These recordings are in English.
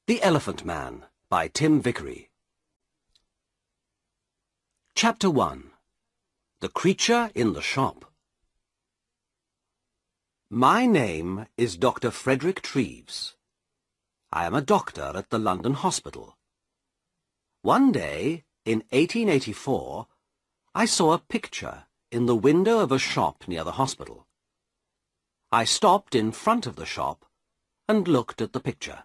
The Elephant Man by Tim Vickery. Chapter 1. The Creature in the Shop. My name is Dr. Frederick Treves. I am a doctor at the London hospital. One day, in 1884, I saw a picture in the window of a shop near the hospital. I stopped in front of the shop and looked at the picture.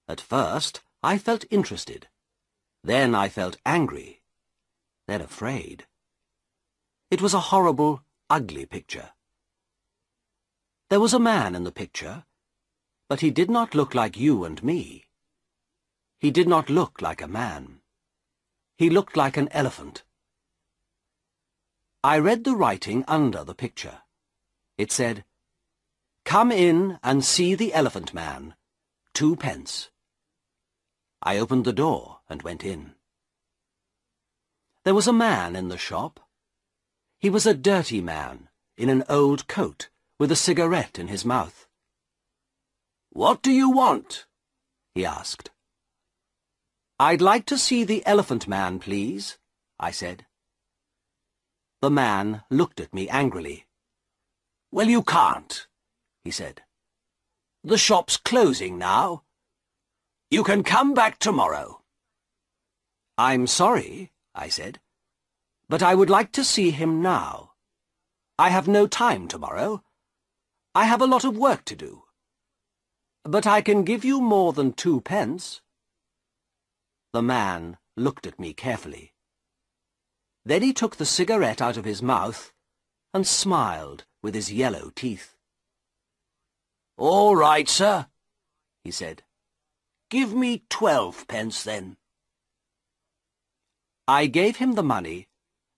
At first, I felt interested. Then I felt angry. Then afraid. It was a horrible, ugly picture. There was a man in the picture, but he did not look like you and me. He did not look like a man. He looked like an elephant. I read the writing under the picture. It said, "Come in and see the Elephant Man, 2 pence. I opened the door and went in. There was a man in the shop. He was a dirty man in an old coat with a cigarette in his mouth. "What do you want?" he asked. "I'd like to see the Elephant Man, please," I said. The man looked at me angrily. "Well, you can't," he said. "The shop's closing now. You can come back tomorrow." "I'm sorry," I said, "but I would like to see him now. I have no time tomorrow. I have a lot of work to do. But I can give you more than 2 pence. The man looked at me carefully. Then he took the cigarette out of his mouth and smiled with his yellow teeth. "All right, sir," he said. "Give me 12 pence, then." I gave him the money,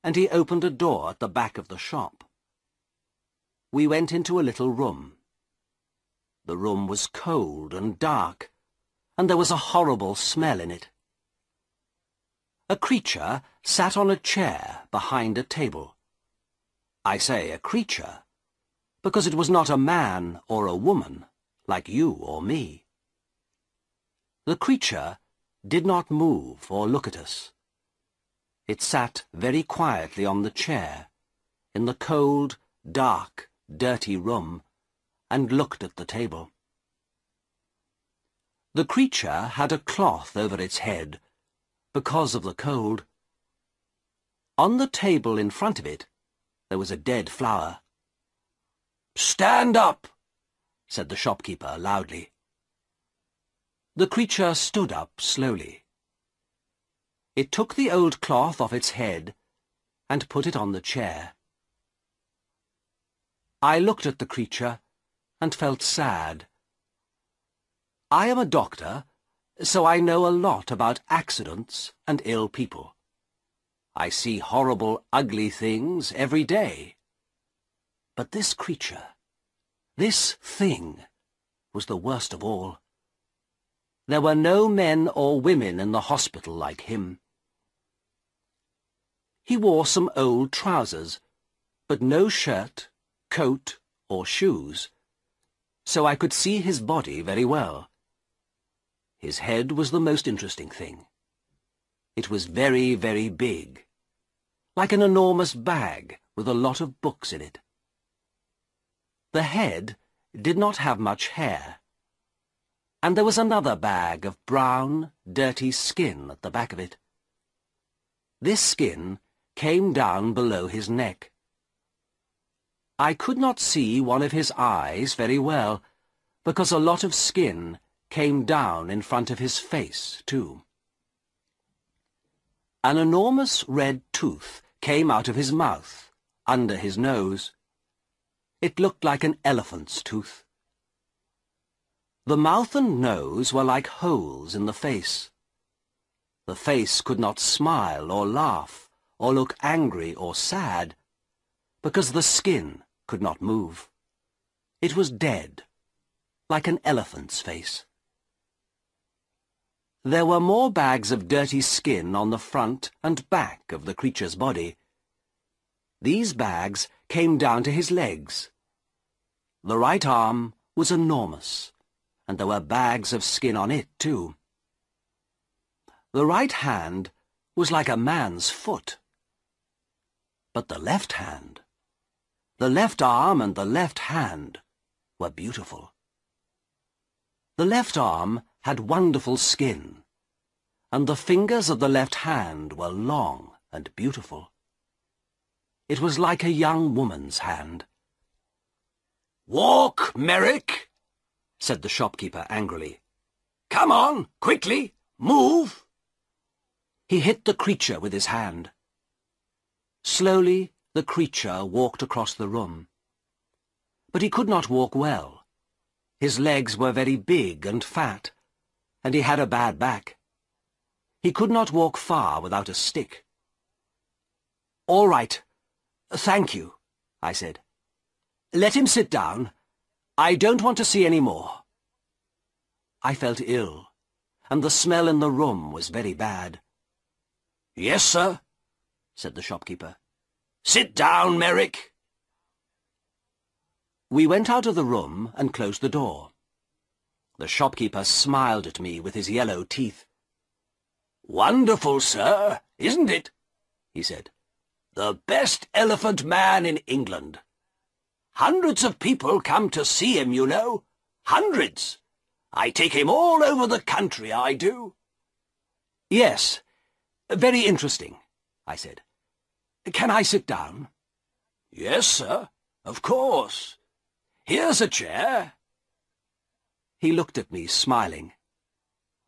and he opened a door at the back of the shop. We went into a little room. The room was cold and dark, and there was a horrible smell in it. A creature sat on a chair behind a table. I say a creature, because it was not a man or a woman, like you or me. The creature did not move or look at us. It sat very quietly on the chair, in the cold, dark, dirty room, and looked at the table. The creature had a cloth over its head, because of the cold. On the table in front of it, there was a dead flower. "Stand up," said the shopkeeper loudly. The creature stood up slowly. It took the old cloth off its head and put it on the chair. I looked at the creature and felt sad. I am a doctor, so I know a lot about accidents and ill people. I see horrible, ugly things every day. But this creature, this thing, was the worst of all. There were no men or women in the hospital like him. He wore some old trousers, but no shirt, coat, or shoes, so I could see his body very well. His head was the most interesting thing. It was very, very big, like an enormous bag with a lot of books in it. The head did not have much hair, and there was another bag of brown, dirty skin at the back of it. This skin came down below his neck. I could not see one of his eyes very well, because a lot of skin came down in front of his face, too. An enormous red tooth came out of his mouth, under his nose. It looked like an elephant's tooth. The mouth and nose were like holes in the face. The face could not smile or laugh or look angry or sad, because the skin could not move. It was dead, like an elephant's face. There were more bags of dirty skin on the front and back of the creature's body. These bags came down to his legs. The right arm was enormous, and there were bags of skin on it, too. The right hand was like a man's foot. But the left hand, the left arm and the left hand were beautiful. The left arm had wonderful skin, and the fingers of the left hand were long and beautiful. It was like a young woman's hand. "Walk, Merrick," said the shopkeeper angrily. "Come on, quickly, move." He hit the creature with his hand. Slowly the creature walked across the room. But he could not walk well. His legs were very big and fat, and he had a bad back. He could not walk far without a stick. "All right, thank you," I said. "Let him sit down. I don't want to see any more." I felt ill, and the smell in the room was very bad. "Yes, sir," said the shopkeeper. "Sit down, Merrick." We went out of the room and closed the door. The shopkeeper smiled at me with his yellow teeth. "Wonderful, sir, isn't it?" he said. "The best elephant man in England. Hundreds of people come to see him, you know. Hundreds. I take him all over the country, I do." "Yes, very interesting," I said. "Can I sit down?" "Yes, sir, of course. Here's a chair." He looked at me, smiling.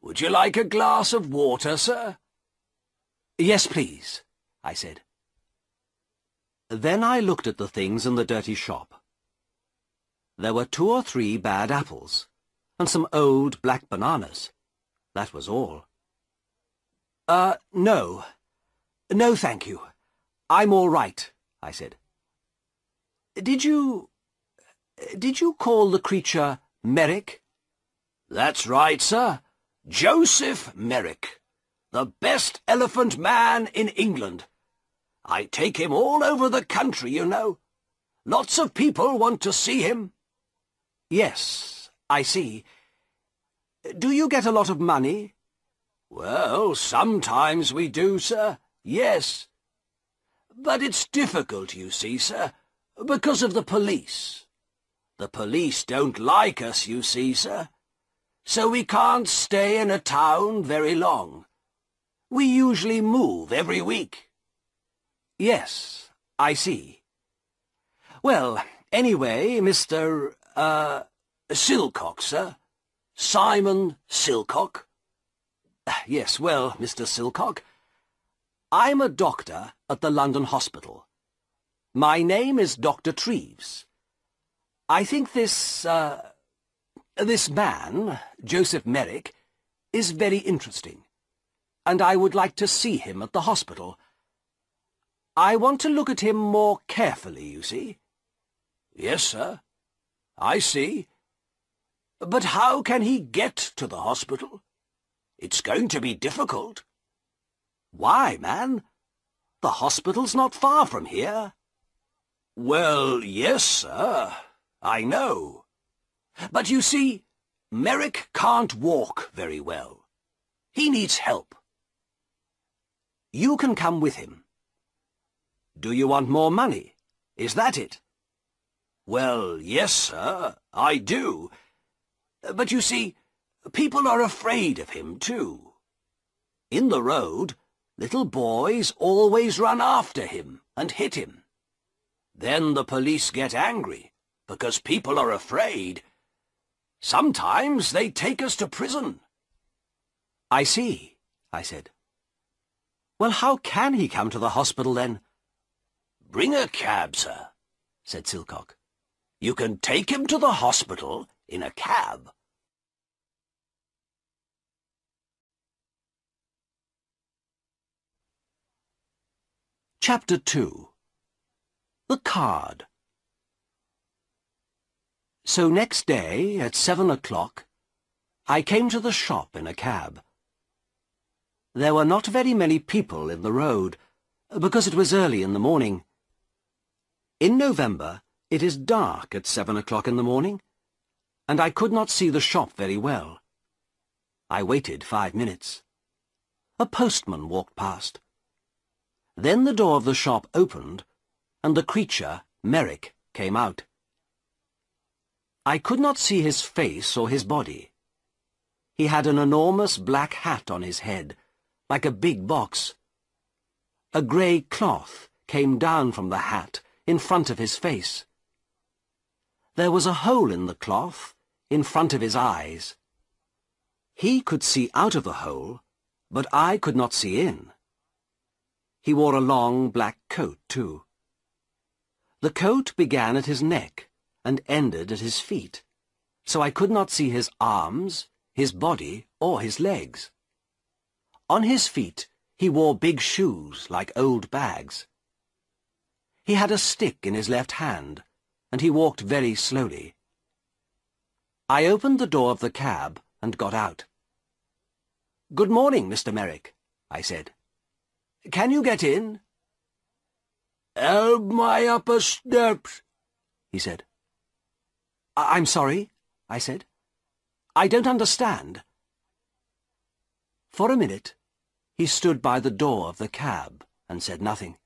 "Would you like a glass of water, sir?" "Yes, please," I said. Then I looked at the things in the dirty shop. There were 2 or 3 bad apples, and some old black bananas. That was all. No. No, thank you. I'm all right," I said. Did you call the creature Merrick?" "That's right, sir. Joseph Merrick. The best elephant man in England. I take him all over the country, you know. Lots of people want to see him." "Yes, I see. Do you get a lot of money?" "Well, sometimes we do, sir. Yes. But it's difficult, you see, sir, because of the police. The police don't like us, you see, sir. So we can't stay in a town very long. We usually move every week." "Yes, I see. Well, anyway, Mr. Silcock, sir. Simon Silcock." "Yes, well, Mr. Silcock, I'm a doctor at the London hospital. My name is Dr. Treves. I think this man, Joseph Merrick, is very interesting, and I would like to see him at the hospital. I want to look at him more carefully, you see." "Yes, sir. I see. But how can he get to the hospital? It's going to be difficult." "Why, man? The hospital's not far from here." "Well, yes, sir. I know. But you see, Merrick can't walk very well. He needs help." "You can come with him." "Do you want more money? Is that it?" "Well, yes, sir, I do. But you see, people are afraid of him, too. In the road, little boys always run after him and hit him. Then the police get angry, because people are afraid. Sometimes they take us to prison." "I see," I said. "Well, how can he come to the hospital, then?" "Bring a cab, sir," said Silcock. "You can take him to the hospital in a cab." Chapter 2. The Card. So next day, at 7 o'clock, I came to the shop in a cab. There were not very many people in the road, because it was early in the morning. In November, it is dark at 7 o'clock in the morning, and I could not see the shop very well. I waited 5 minutes. A postman walked past. Then the door of the shop opened, and the creature, Merrick, came out. I could not see his face or his body. He had an enormous black hat on his head, like a big box. A grey cloth came down from the hat in front of his face. There was a hole in the cloth in front of his eyes. He could see out of the hole, but I could not see in. He wore a long black coat, too. The coat began at his neck and ended at his feet, so I could not see his arms, his body, or his legs. On his feet he wore big shoes like old bags. He had a stick in his left hand, and he walked very slowly. I opened the door of the cab and got out. "Good morning, Mr. Merrick," I said. "Can you get in?" "Help my upper steps," he said. "I'm sorry," I said. "I don't understand." For a minute, he stood by the door of the cab and said nothing.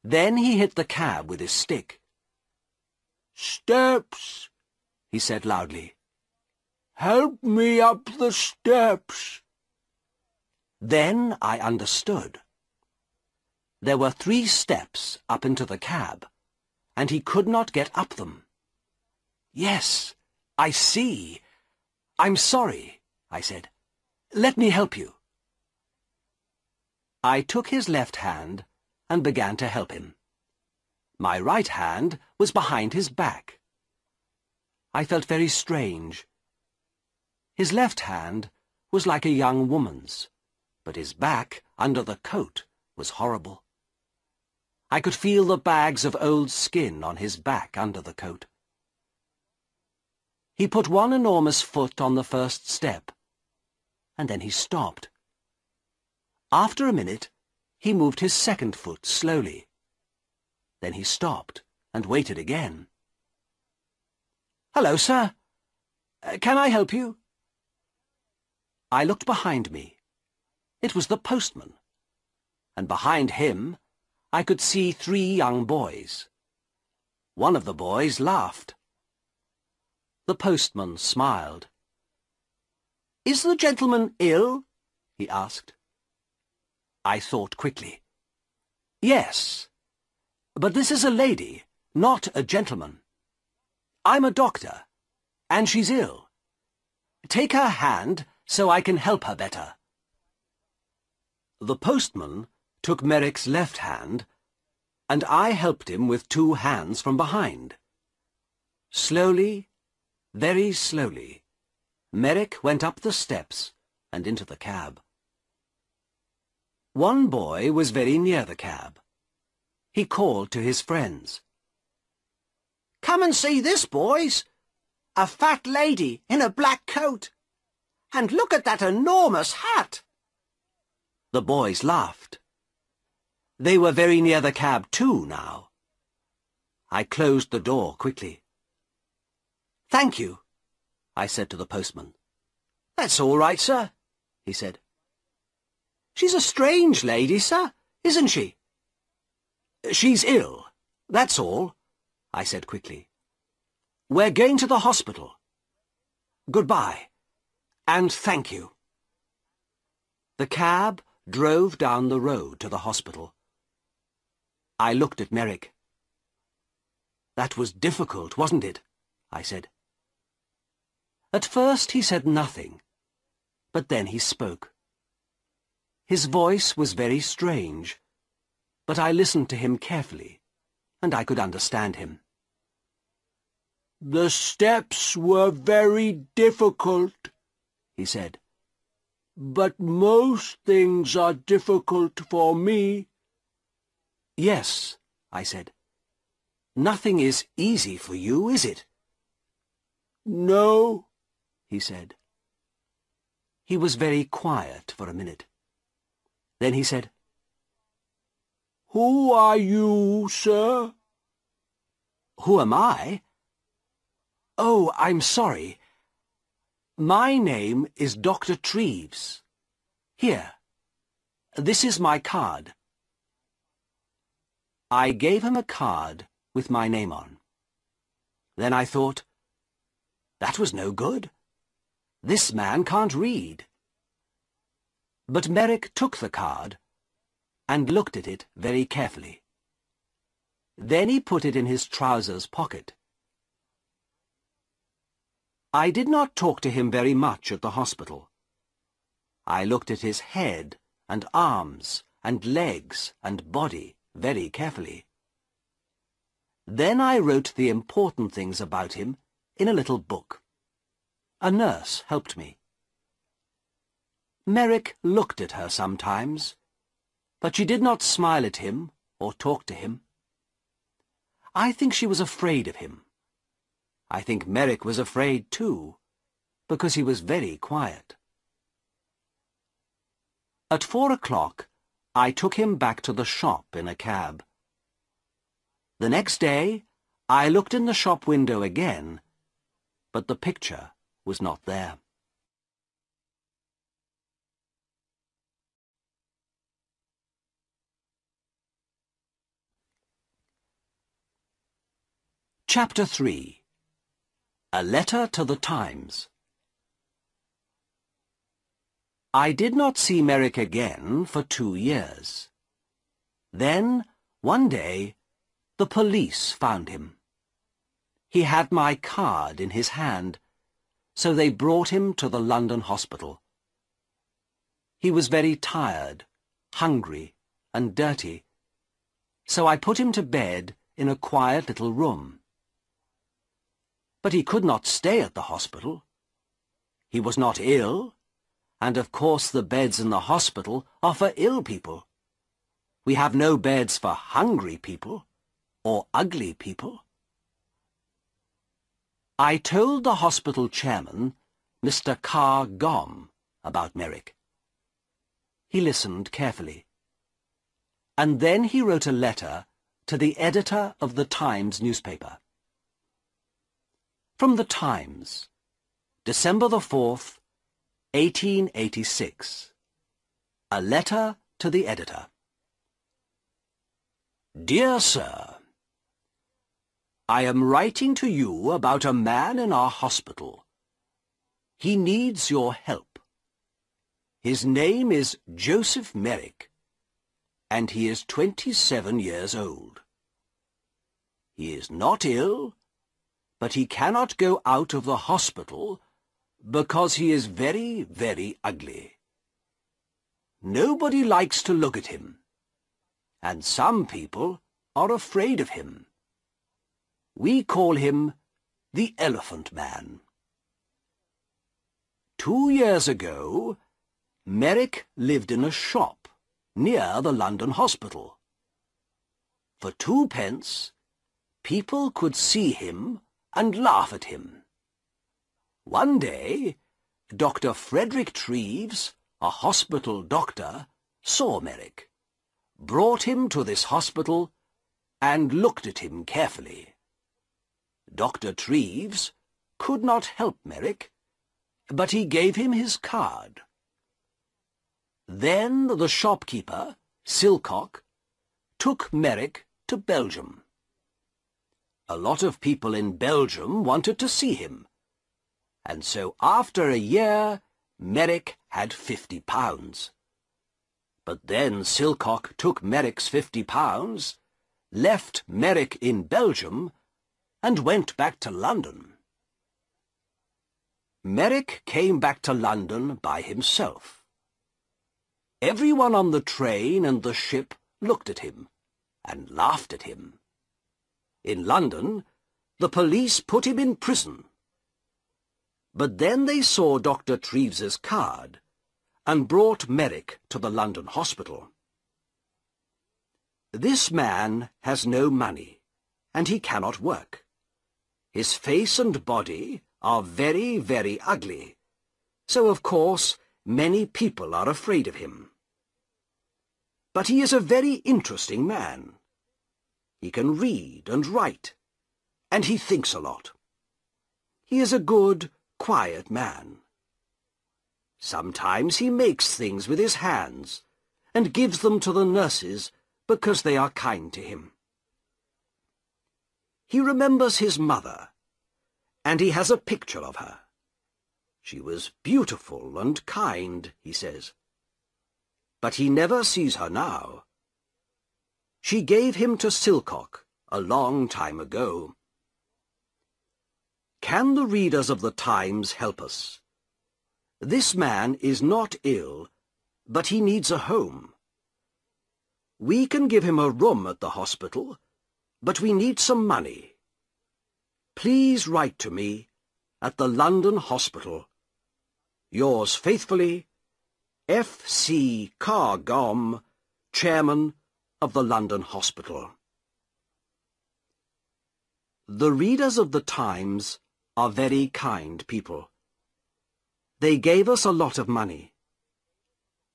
Then he hit the cab with his stick. "Steps," he said loudly. "Help me up the steps." Then I understood. There were 3 steps up into the cab, and he could not get up them. "Yes, I see. I'm sorry," I said. "Let me help you." I took his left hand and began to help him. My right hand was behind his back. I felt very strange. His left hand was like a young woman's, but his back, under the coat, was horrible. I could feel the bags of old skin on his back under the coat. He put one enormous foot on the first step, and then he stopped. After a minute, he moved his second foot slowly. Then he stopped and waited again. "Hello, sir. Can I help you?" I looked behind me. It was the postman, and behind him I could see 3 young boys. One of the boys laughed. The postman smiled. "Is the gentleman ill?" he asked. I thought quickly. "Yes, but this is a lady, not a gentleman. I'm a doctor, and she's ill. Take her hand so I can help her better." The postman took Merrick's left hand, and I helped him with 2 hands from behind. Slowly, very slowly, Merrick went up the steps and into the cab. One boy was very near the cab. He called to his friends. "Come and see this, boys! A fat lady in a black coat! And look at that enormous hat!" The boys laughed. They were very near the cab too now. I closed the door quickly. "Thank you," I said to the postman. "That's all right, sir," he said. "She's a strange lady, sir, isn't she?" "She's ill, that's all," I said quickly. "We're going to the hospital. Goodbye, and thank you." The cab drove down the road to the hospital. I looked at Merrick. "That was difficult, wasn't it?" I said. At first he said nothing, but then he spoke. His voice was very strange, but I listened to him carefully, and I could understand him. "The steps were very difficult," he said. "But most things are difficult for me." "Yes," I said. "Nothing is easy for you, is it?" "No," he said. He was very quiet for a minute. Then he said, "Who are you, sir?" "Who am I? Oh, I'm sorry. My name is Dr. Treves. Here, this is my card. I gave him a card with my name on. Then I thought, that was no good. This man can't read. But Merrick took the card and looked at it very carefully. Then he put it in his trousers pocket. I did not talk to him very much at the hospital. I looked at his head and arms and legs and body very carefully. Then I wrote the important things about him in a little book. A nurse helped me. Merrick looked at her sometimes, but she did not smile at him or talk to him. I think she was afraid of him. I think Merrick was afraid too, because he was very quiet. At 4 o'clock, I took him back to the shop in a cab. The next day, I looked in the shop window again, but the picture was not there. Chapter 3. A Letter to the Times. I did not see Merrick again for 2 years. Then, one day, the police found him. He had my card in his hand, so they brought him to the London hospital. He was very tired, hungry, and dirty, so I put him to bed in a quiet little room. But he could not stay at the hospital. He was not ill, and of course the beds in the hospital are for ill people. We have no beds for hungry people or ugly people. I told the hospital chairman, Mr. Carr Gom, about Merrick. He listened carefully. And then he wrote a letter to the editor of the Times newspaper. From the Times, December the 4th, 1886. A letter to the editor. Dear Sir, I am writing to you about a man in our hospital. He needs your help. His name is Joseph Merrick, and he is 27 years old. He is not ill, but he cannot go out of the hospital because he is very, very ugly. Nobody likes to look at him, and some people are afraid of him. We call him the Elephant Man. 2 years ago, Merrick lived in a shop near the London hospital. For 2 pence, people could see him and laugh at him. One day, Dr. Frederick Treves, a hospital doctor, saw Merrick, brought him to this hospital, and looked at him carefully. Dr. Treves could not help Merrick, but he gave him his card. Then the shopkeeper, Silcock, took Merrick to Belgium. A lot of people in Belgium wanted to see him, and so after a year, Merrick had £50. But then Silcock took Merrick's £50, left Merrick in Belgium, and went back to London. Merrick came back to London by himself. Everyone on the train and the ship looked at him and laughed at him. In London, the police put him in prison. But then they saw Dr. Treves's card and brought Merrick to the London hospital. This man has no money, and he cannot work. His face and body are very, very ugly, so of course many people are afraid of him. But he is a very interesting man. He can read and write, and he thinks a lot. He is a good, quiet man. Sometimes he makes things with his hands and gives them to the nurses because they are kind to him. He remembers his mother, and he has a picture of her. She was beautiful and kind, he says. But he never sees her now. She gave him to Silcock a long time ago. Can the readers of the Times help us? This man is not ill, but he needs a home. We can give him a room at the hospital, but we need some money. Please write to me at the London Hospital. Yours faithfully, F.C. Cargom, Chairman of the London Hospital. The readers of the Times are very kind people. They gave us a lot of money.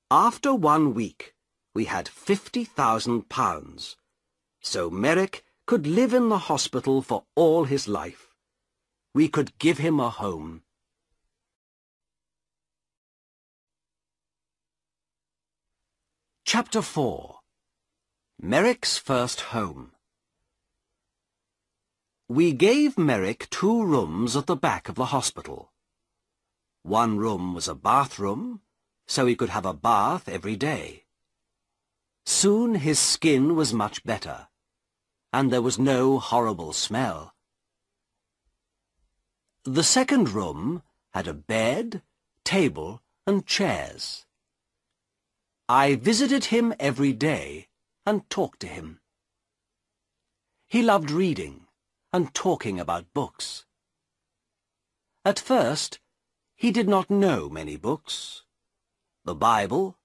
After 1 week, we had £50,000, so Merrick could live in the hospital for all his life. We could give him a home. Chapter 4. Merrick's First Home. We gave Merrick 2 rooms at the back of the hospital. One room was a bathroom, so he could have a bath every day. Soon his skin was much better, and there was no horrible smell. The second room had a bed, table, and chairs. I visited him every day and talked to him. He loved reading and talking about books. At first, he did not know many books. The Bible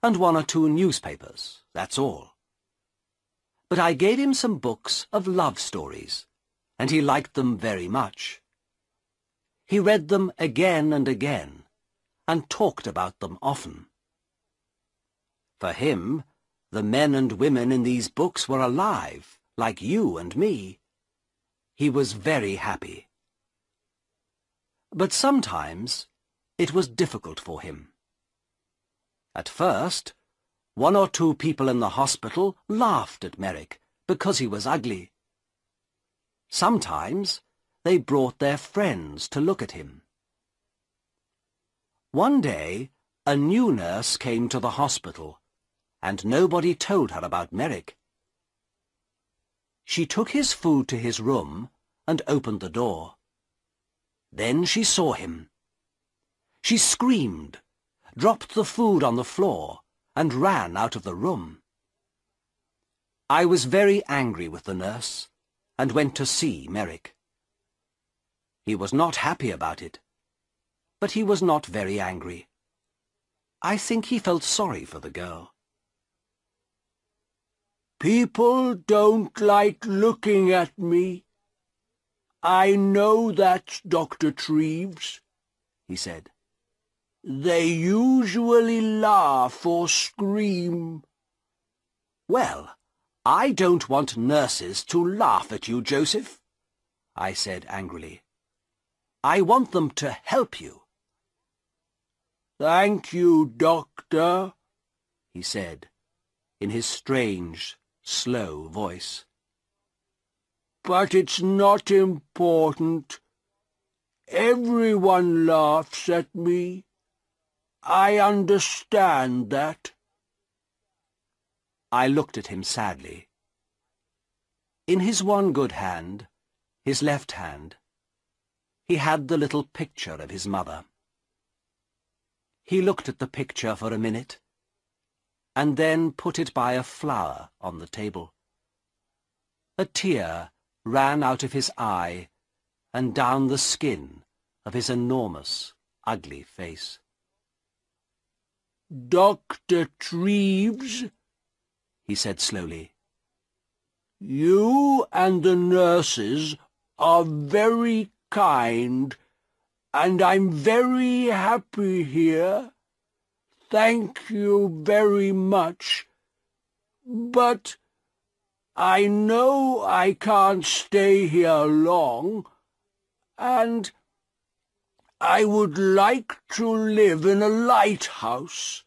and 1 or 2 newspapers, that's all. But I gave him some books of love stories, and he liked them very much. He read them again and again, and talked about them often. For him, the men and women in these books were alive, like you and me. He was very happy. But sometimes it was difficult for him. At first, 1 or 2 people in the hospital laughed at Merrick because he was ugly. Sometimes they brought their friends to look at him. One day, a new nurse came to the hospital, and nobody told her about Merrick. She took his food to his room and opened the door. Then she saw him. She screamed, dropped the food on the floor, and ran out of the room. I was very angry with the nurse, and went to see Merrick. He was not happy about it, but he was not very angry. I think he felt sorry for the girl. People don't like looking at me. I know that, Dr. Treves, he said. They usually laugh or scream. Well, I don't want nurses to laugh at you, Joseph, I said angrily. I want them to help you. Thank you, Doctor, he said, in his strange, slow voice. But it's not important. Everyone laughs at me. I understand that. I looked at him sadly. In his one good hand, his left hand, he had the little picture of his mother. He looked at the picture for a minute, and then put it by a flower on the table. A tear ran out of his eye and down the skin of his enormous, ugly face. Dr. Treves, he said slowly, you and the nurses are very kind, and I'm very happy here. Thank you very much. But I know I can't stay here long. And I would like to live in a lighthouse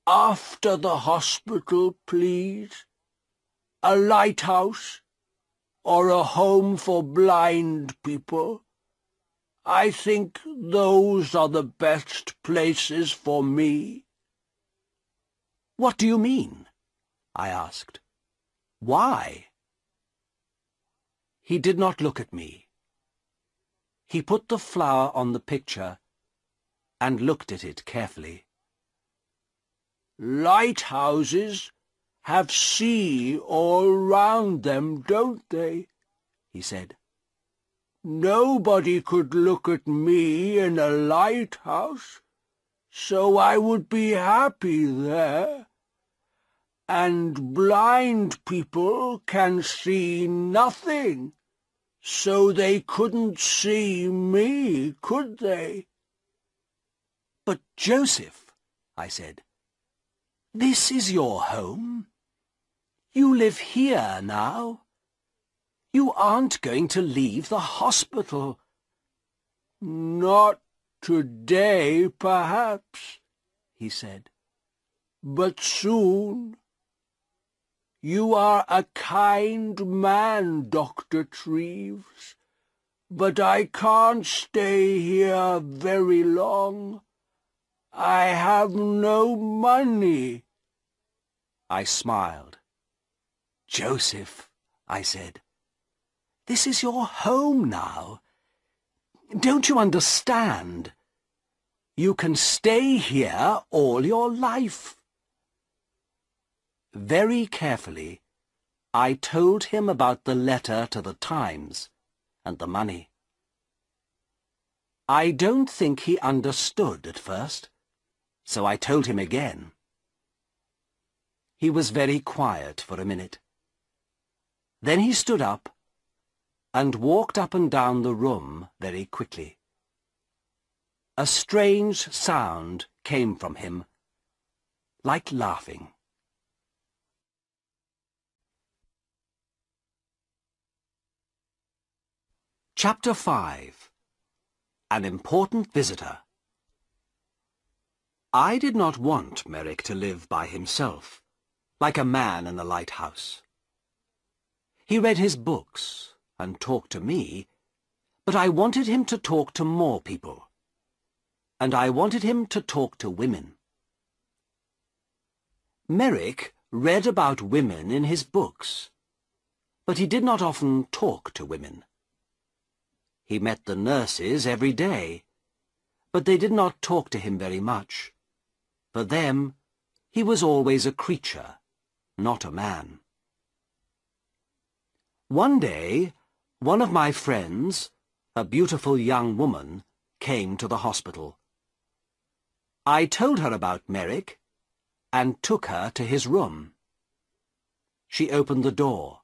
after the hospital, please. A lighthouse or a home for blind people. I think those are the best places for me." "What do you mean?" I asked. "Why?" He did not look at me. He put the flower on the picture and looked at it carefully. "Lighthouses have sea all round them, don't they?" he said. "Nobody could look at me in a lighthouse, so I would be happy there. And blind people can see nothing, so they couldn't see me, could they?" "But, Joseph," I said, "this is your home. You live here now. You aren't going to leave the hospital." "Not today, perhaps," he said, "but soon. You are a kind man, Dr. Treves, but I can't stay here very long. I have no money." I smiled. "Joseph," I said, "this is your home now. Don't you understand? You can stay here all your life." Very carefully, I told him about the letter to the Times and the money. I don't think he understood at first, so I told him again. He was very quiet for a minute. Then he stood up and walked up and down the room very quickly. A strange sound came from him, like laughing. Chapter 5. An Important Visitor. I did not want Merrick to live by himself, like a man in a lighthouse. He read his books and talked to me, but I wanted him to talk to more people, and I wanted him to talk to women. Merrick read about women in his books, but he did not often talk to women. He met the nurses every day, but they did not talk to him very much. For them, he was always a creature, not a man. One day, one of my friends, a beautiful young woman, came to the hospital. I told her about Merrick and took her to his room. She opened the door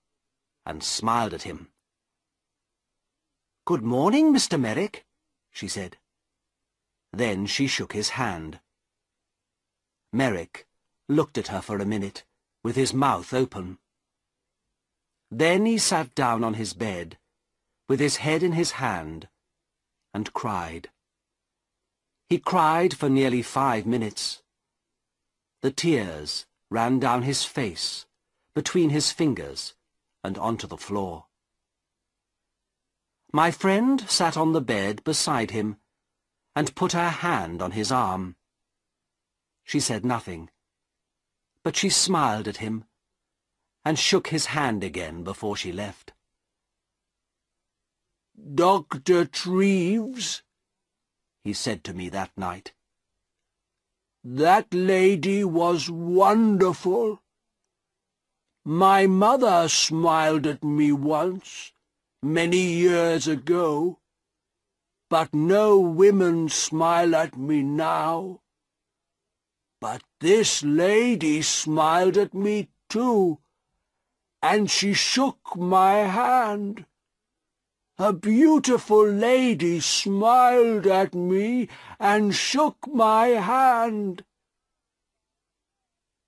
and smiled at him. "Good morning, Mr. Merrick," she said. Then she shook his hand. Merrick looked at her for a minute, with his mouth open. Then he sat down on his bed, with his head in his hand, and cried. He cried for nearly 5 minutes. The tears ran down his face, between his fingers, and onto the floor. My friend sat on the bed beside him, and put her hand on his arm. She said nothing, but she smiled at him, and shook his hand again before she left. "Dr. Treves," he said to me that night, "that lady was wonderful. My mother smiled at me once, many years ago, but no women smile at me now. But this lady smiled at me too, and she shook my hand. A beautiful lady smiled at me and shook my hand."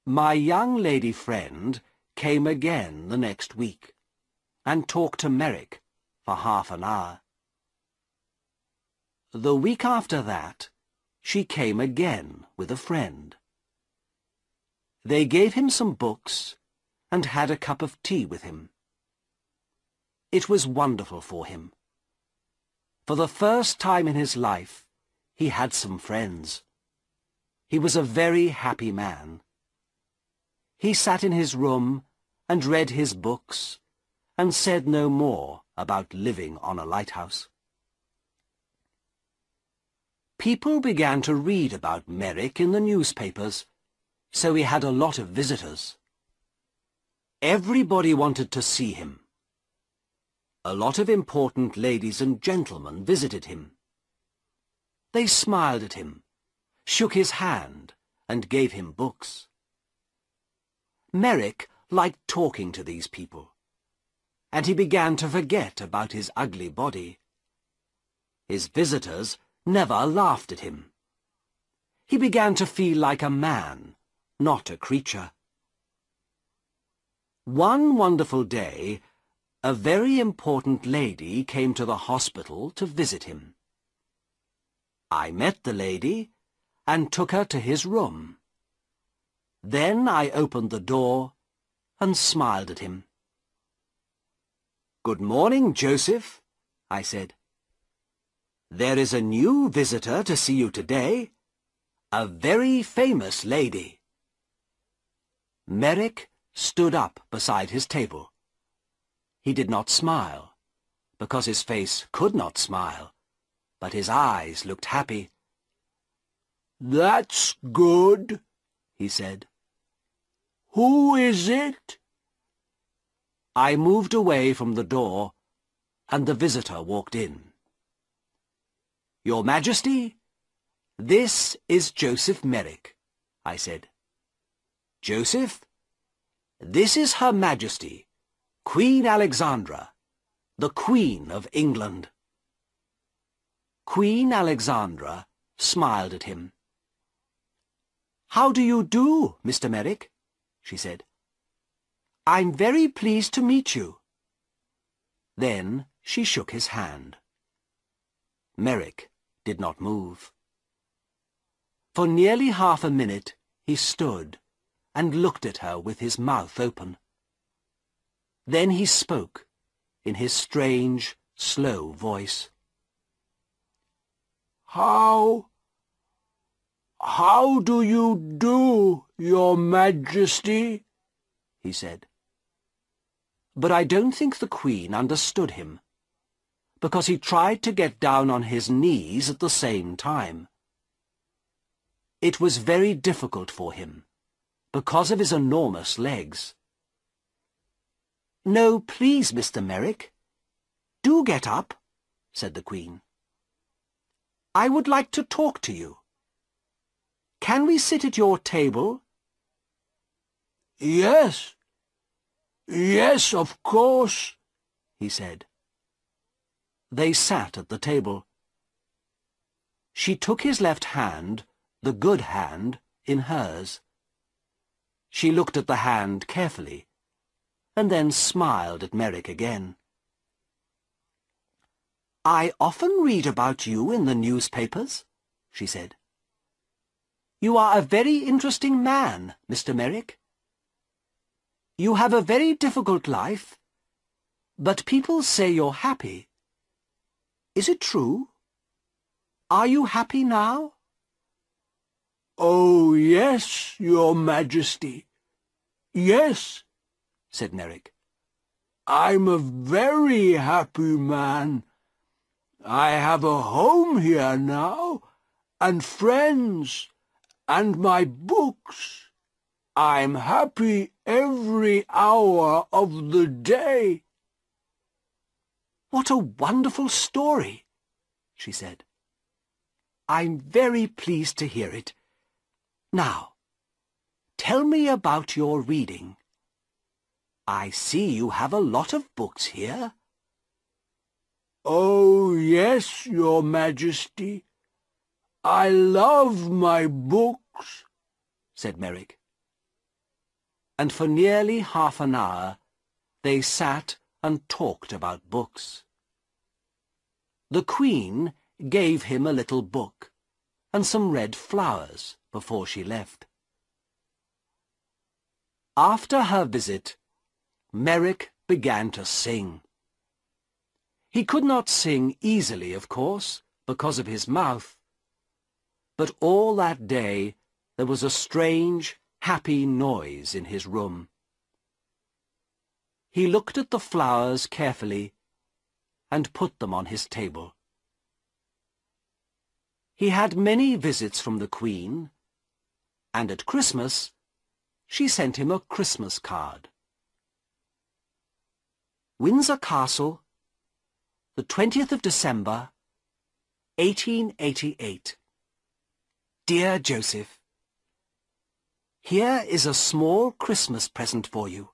My young lady friend came again the next week, and talked to Merrick for half an hour. The week after that, she came again with a friend. They gave him some books and had a cup of tea with him. It was wonderful for him. For the first time in his life, he had some friends. He was a very happy man. He sat in his room and read his books and said no more about living on a lighthouse. People began to read about Merrick in the newspapers, so he had a lot of visitors. Everybody wanted to see him. A lot of important ladies and gentlemen visited him. They smiled at him, shook his hand, and gave him books. Merrick liked talking to these people, and he began to forget about his ugly body. His visitors never laughed at him. He began to feel like a man, not a creature. One wonderful day, a very important lady came to the hospital to visit him. I met the lady and took her to his room. Then I opened the door and smiled at him. "Good morning, Joseph," I said. "There is a new visitor to see you today, a very famous lady." Merrick stood up beside his table. He did not smile, because his face could not smile, but his eyes looked happy. "That's good," he said. "Who is it?" I moved away from the door, and the visitor walked in. "Your Majesty, this is Joseph Merrick," I said. "Joseph, this is Her Majesty, Queen Alexandra, the Queen of England." Queen Alexandra smiled at him. "How do you do, Mr. Merrick?" she said. "I'm very pleased to meet you." Then she shook his hand. Merrick did not move. For nearly half a minute he stood and looked at her with his mouth open. Then he spoke in his strange, slow voice. How do you do, Your Majesty?" he said. But I don't think the Queen understood him, because he tried to get down on his knees at the same time. It was very difficult for him, because of his enormous legs. "No, please, Mr. Merrick. Do get up," said the Queen. "I would like to talk to you. Can we sit at your table?" "Yes, yes, of course," he said. They sat at the table. She took his left hand, the good hand, in hers. She looked at the hand carefully, and then smiled at Merrick again. "I often read about you in the newspapers," she said. "You are a very interesting man, Mr. Merrick. You have a very difficult life, but people say you're happy. Is it true? Are you happy now?" "Oh, yes, Your Majesty. Yes," said Merrick. "I'm a very happy man. I have a home here now, and friends, and my books. I'm happy every hour of the day." "What a wonderful story," she said. "I'm very pleased to hear it. Now, tell me about your reading. I see you have a lot of books here." "Oh, yes, Your Majesty. I love my books," said Merrick. And for nearly half an hour they sat and talked about books. The Queen gave him a little book and some red flowers before she left. After her visit, Merrick began to sing. He could not sing easily, of course, because of his mouth, but all that day there was a strange, happy noise in his room. He looked at the flowers carefully and put them on his table. He had many visits from the Queen, and at Christmas she sent him a Christmas card. Windsor Castle, the 20th of December, 1888. Dear Joseph, here is a small Christmas present for you.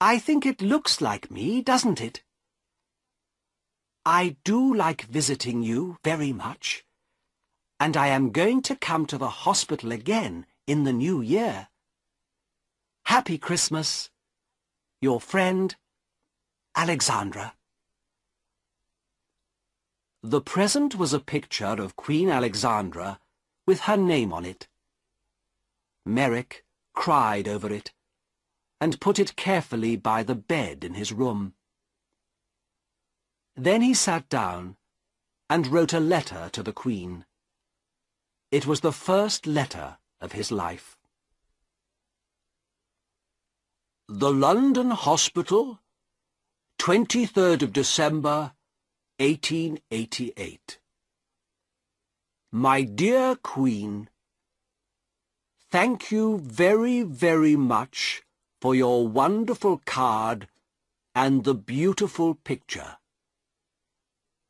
I think it looks like me, doesn't it? I do like visiting you very much, and I am going to come to the hospital again in the new year. Happy Christmas, your friend, Alexandra. The present was a picture of Queen Alexandra with her name on it. Merrick cried over it and put it carefully by the bed in his room. Then he sat down and wrote a letter to the Queen. It was the first letter of his life. The London Hospital, 23rd of December, 1888. My dear Queen, thank you very, very much for your wonderful card and the beautiful picture.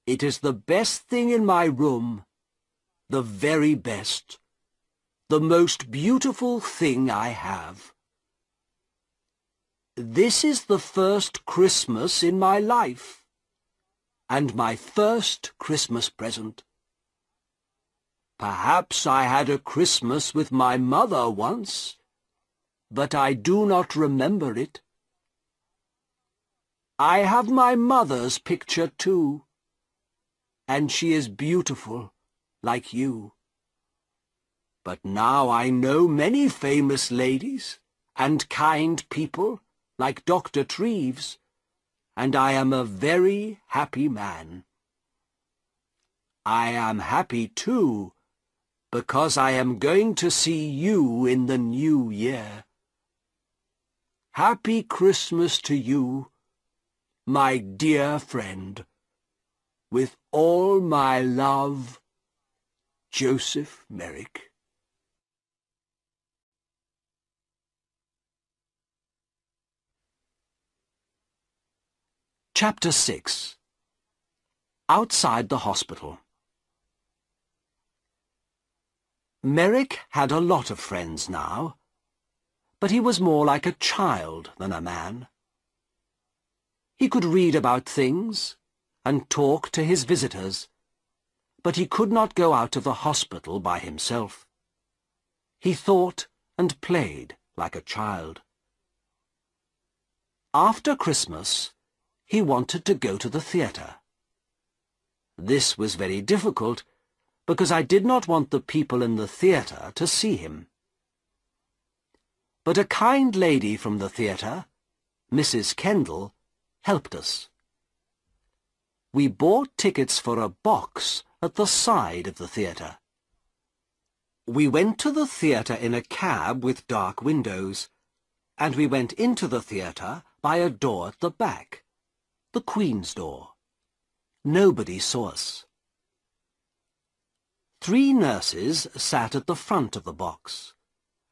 It is the best thing in my room, the very best, the most beautiful thing I have. This is the first Christmas in my life, and my first Christmas present. Perhaps I had a Christmas with my mother once, but I do not remember it. I have my mother's picture too, and she is beautiful, like you. But now I know many famous ladies and kind people, like Dr. Treves, and I am a very happy man. I am happy too, because I am going to see you in the new year. Happy Christmas to you, my dear friend. With all my love, Joseph Merrick. Chapter 6. Outside the hospital. Merrick had a lot of friends now, but he was more like a child than a man. He could read about things and talk to his visitors, but he could not go out of the hospital by himself. He thought and played like a child. After Christmas, he wanted to go to the theatre. This was very difficult, because I did not want the people in the theatre to see him. But a kind lady from the theatre, Mrs. Kendall, helped us. We bought tickets for a box at the side of the theatre. We went to the theatre in a cab with dark windows, and we went into the theatre by a door at the back, the Queen's door. Nobody saw us. 3 nurses sat at the front of the box,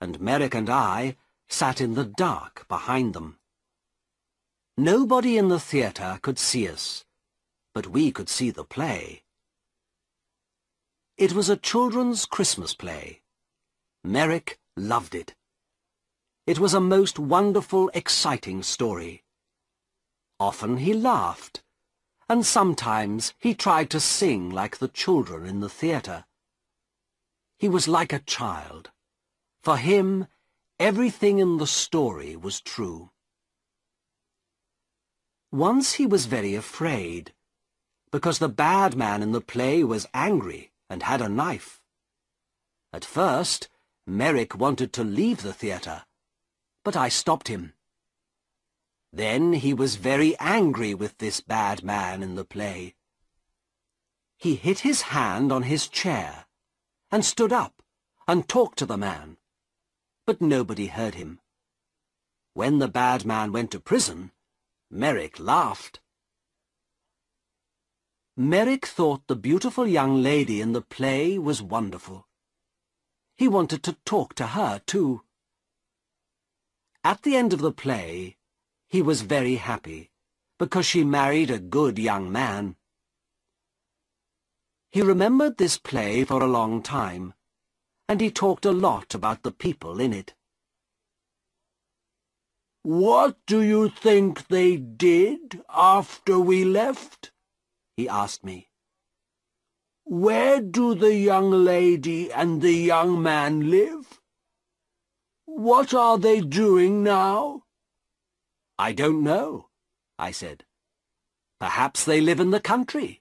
and Merrick and I sat in the dark behind them. Nobody in the theatre could see us, but we could see the play. It was a children's Christmas play. Merrick loved it. It was a most wonderful, exciting story. Often he laughed, and sometimes he tried to sing like the children in the theatre. He was like a child. For him, everything in the story was true. Once he was very afraid, because the bad man in the play was angry and had a knife. At first, Merrick wanted to leave the theatre, but I stopped him. Then he was very angry with this bad man in the play. He hit his hand on his chair and stood up and talked to the man, but nobody heard him. When the bad man went to prison, Merrick laughed. Merrick thought the beautiful young lady in the play was wonderful. He wanted to talk to her, too. At the end of the play, he was very happy, because she married a good young man. He remembered this play for a long time, and he talked a lot about the people in it. "What do you think they did after we left?" he asked me. "Where do the young lady and the young man live? What are they doing now?" "I don't know," I said. "Perhaps they live in the country."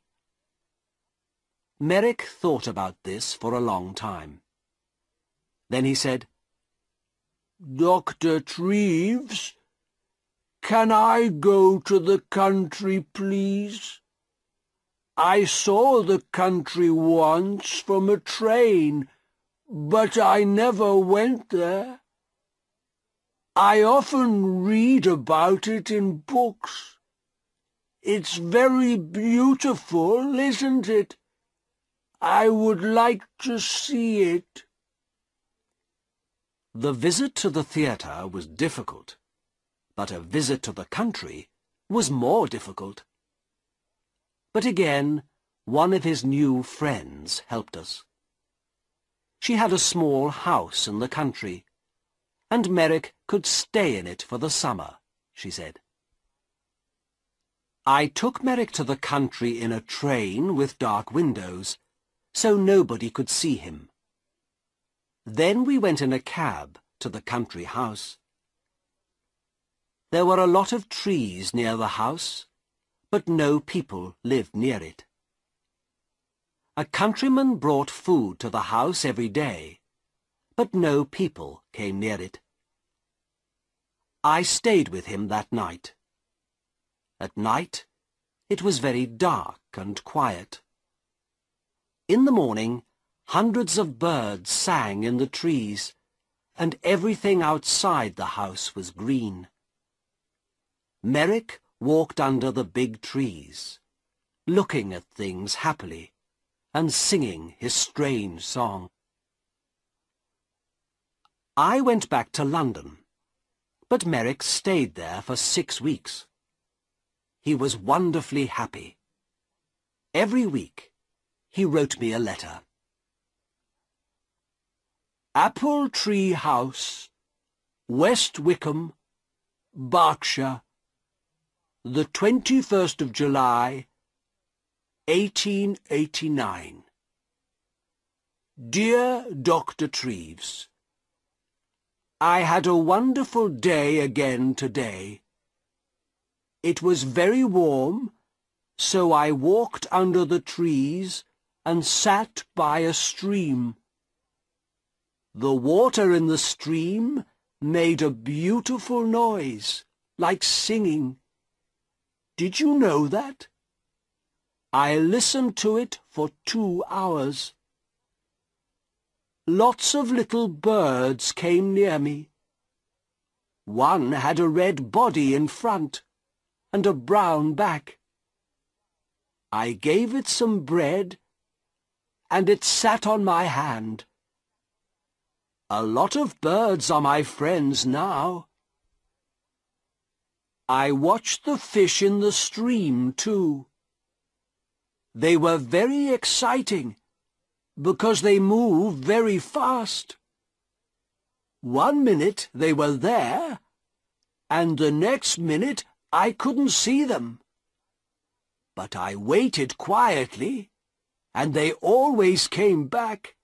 Merrick thought about this for a long time. Then he said, "Dr. Treves, can I go to the country, please? I saw the country once from a train, but I never went there. I often read about it in books. It's very beautiful, isn't it? I would like to see it." The visit to the theatre was difficult, but a visit to the country was more difficult. But again, one of his new friends helped us. She had a small house in the country, and Merrick could stay in it for the summer, she said. I took Merrick to the country in a train with dark windows, so nobody could see him. Then we went in a cab to the country house. There were a lot of trees near the house, but no people lived near it. A countryman brought food to the house every day, but no people came near it. I stayed with him that night. At night, it was very dark and quiet. In the morning, hundreds of birds sang in the trees, and everything outside the house was green. Merrick walked under the big trees, looking at things happily and singing his strange song. I went back to London, but Merrick stayed there for 6 weeks. He was wonderfully happy. Every week, he wrote me a letter. Apple Tree House, West Wickham, Berkshire, the 21st of July, 1889. Dear Dr. Treves, I had a wonderful day again today. It was very warm, so I walked under the trees and sat by a stream. The water in the stream made a beautiful noise, like singing. Did you know that? I listened to it for 2 hours. Lots of little birds came near me. One had a red body in front and a brown back. I gave it some bread, and it sat on my hand. A lot of birds are my friends now. I watched the fish in the stream, too. They were very exciting, because they move very fast. 1 minute they were there, and the next minute I couldn't see them. But I waited quietly, and they always came back.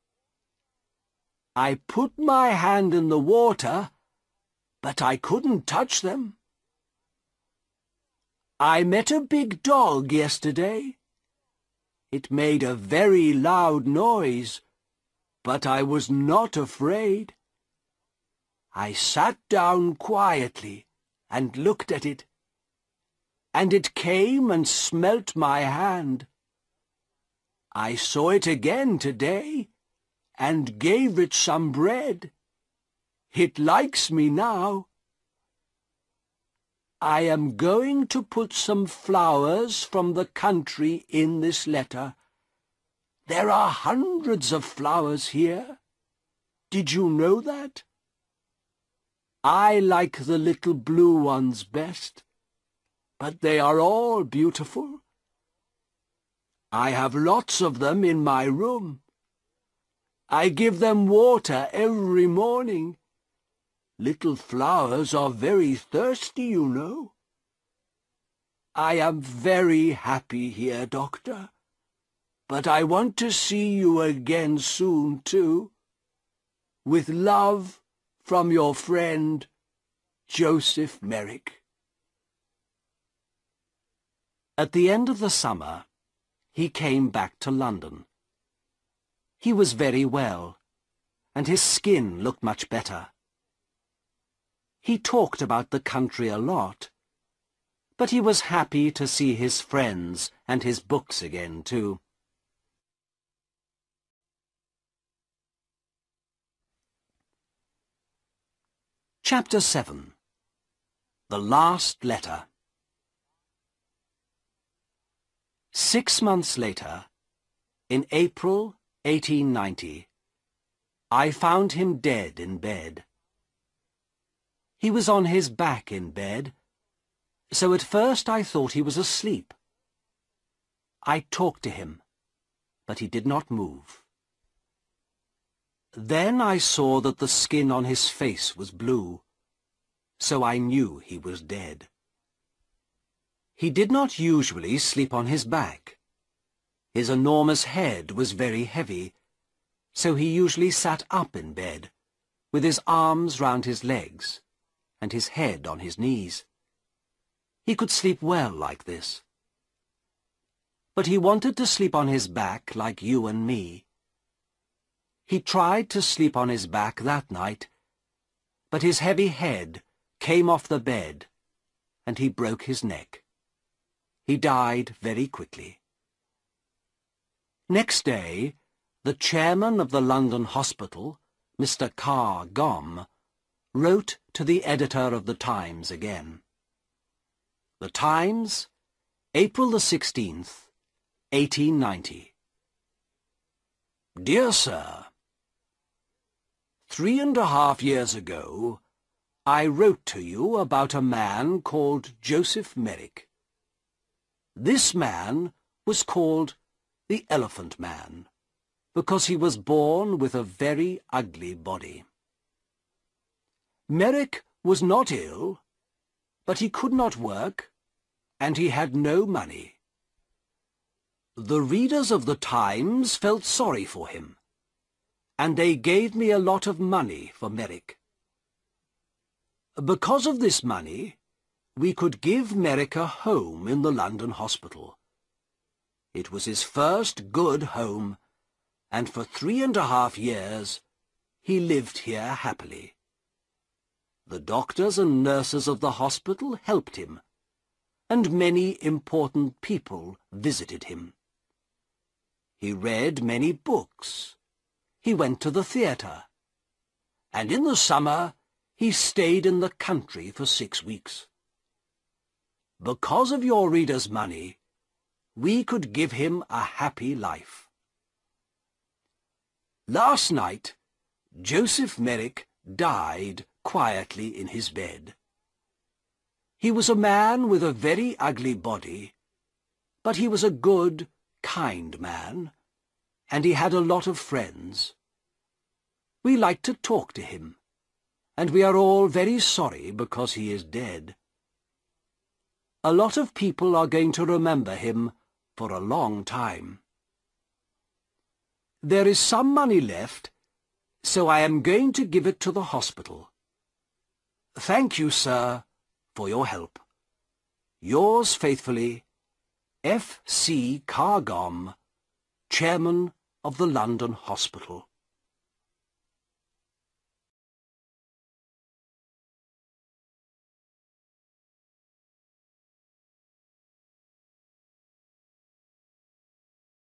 I put my hand in the water, but I couldn't touch them. I met a big dog yesterday. It made a very loud noise, but I was not afraid. I sat down quietly and looked at it, and it came and smelt my hand. I saw it again today, and gave it some bread. It likes me now. I am going to put some flowers from the country in this letter. There are hundreds of flowers here. Did you know that? I like the little blue ones best, but they are all beautiful. I have lots of them in my room. I give them water every morning. Little flowers are very thirsty, you know. I am very happy here, Doctor, but I want to see you again soon, too. With love, from your friend, Joseph Merrick. At the end of the summer, he came back to London. He was very well, and his skin looked much better. He talked about the country a lot, but he was happy to see his friends and his books again, too. Chapter 7. The Last Letter. 6 months later, in April 1890, I found him dead in bed. He was on his back in bed, so at first I thought he was asleep. I talked to him, but he did not move. Then I saw that the skin on his face was blue, so I knew he was dead. He did not usually sleep on his back. His enormous head was very heavy, so he usually sat up in bed, with his arms round his legs, and his head on his knees. He could sleep well like this. But he wanted to sleep on his back like you and me. He tried to sleep on his back that night, but his heavy head came off the bed, and he broke his neck. He died very quickly. Next day, the chairman of the London hospital, Mr. Carr Gomm, wrote to the editor of the Times again. The Times, April the 16th, 1890. Dear Sir, 3.5 years ago, I wrote to you about a man called Joseph Merrick. This man was called the Elephant Man, because he was born with a very ugly body. Merrick was not ill, but he could not work, and he had no money. The readers of the Times felt sorry for him, and they gave me a lot of money for Merrick. Because of this money, we could give Merrick a home in the London hospital. It was his first good home, and for 3.5 years he lived here happily. The doctors and nurses of the hospital helped him, and many important people visited him. He read many books. He went to the theatre, and in the summer he stayed in the country for 6 weeks. Because of your readers' money, we could give him a happy life. Last night, Joseph Merrick died quietly in his bed. He was a man with a very ugly body, but he was a good, kind man, and he had a lot of friends. We like to talk to him, and we are all very sorry because he is dead. A lot of people are going to remember him for a long time. There is some money left, so I am going to give it to the hospital. Thank you, sir, for your help. Yours faithfully, F. C. Carr Gomm, chairman of the London Hospital.